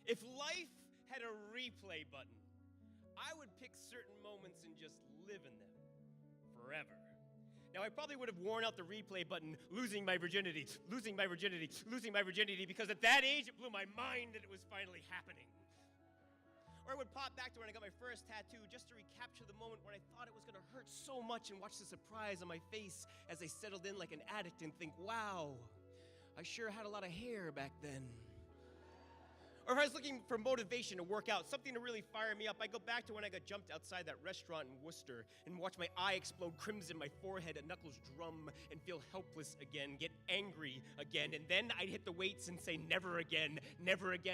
If life had a replay button, I would pick certain moments and just live in them forever. Now, I probably would have worn out the replay button, losing my virginity, because at that age, it blew my mind that it was finally happening. Or I would pop back to when I got my first tattoo just to recapture the moment when I thought it was going to hurt so much and watch the surprise on my face as I settled in like an addict and think, wow, I sure had a lot of hair back then. Or if I was looking for motivation to work out, something to really fire me up, I go back to when I got jumped outside that restaurant in Worcester and watch my eye explode crimson, my forehead and knuckles drum, and feel helpless again, get angry again, and then I'd hit the weights and say, never again,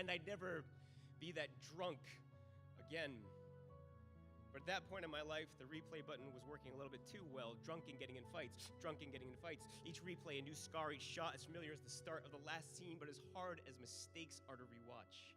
I'd never be that drunk again. But at that point in my life, the replay button was working a little bit too well. Drunk and getting in fights. Each replay, a new scar, each shot as familiar as the start of the last scene, but as hard as mistakes are to rewatch.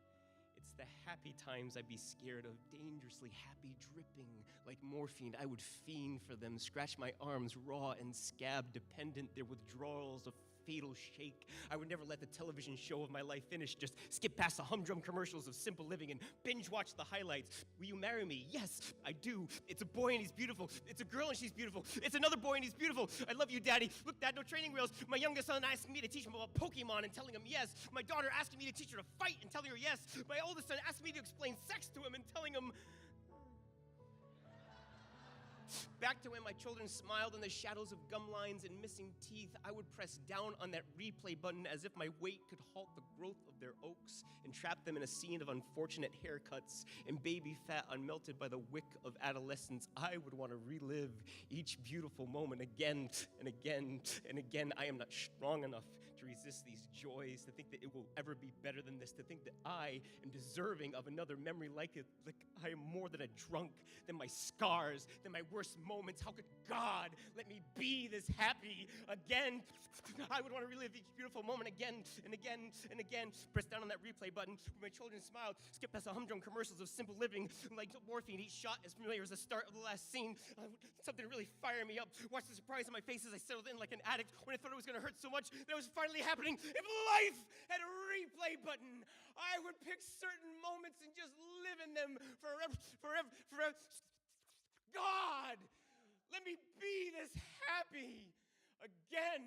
It's the happy times I'd be scared of, dangerously happy, dripping like morphine. I would fiend for them, scratch my arms raw and scab dependent, their withdrawals of fatal shake. I would never let the television show of my life finish, just skip past the humdrum commercials of simple living and binge watch the highlights. Will you marry me? Yes, I do. It's a boy and he's beautiful. It's a girl and she's beautiful. It's another boy and he's beautiful. I love you, Daddy. Look, Dad, no training wheels. My youngest son asking me to teach him about Pokemon and telling him yes. My daughter asking me to teach her to fight and telling her yes. My oldest son asking me to explain sex to him and telling him... Back to when my children smiled in the shadows of gum lines and missing teeth, I would press down on that replay button as if my weight could halt the growth of their oaks and trap them in a scene of unfortunate haircuts and baby fat unmelted by the wick of adolescence. I would want to relive each beautiful moment again and again and again. I am not strong enough to resist these joys, to think that it will ever be better than this, to think that I am deserving of another memory like it, like I am more than a drunk, than my scars, than my worst moments. How could God let me be this happy again? I would want to relive each beautiful moment again and again and again. Press down on that replay button when my children smiled, skip past the humdrum commercials of simple living like morphine, each shot as familiar as the start of the last scene. Something to really fire me up. Watch the surprise on my face as I settled in like an addict when I thought it was going to hurt so much that it was finally happening. If life had a replay button, I would pick certain moments and just live in them forever. God, let me be this happy again.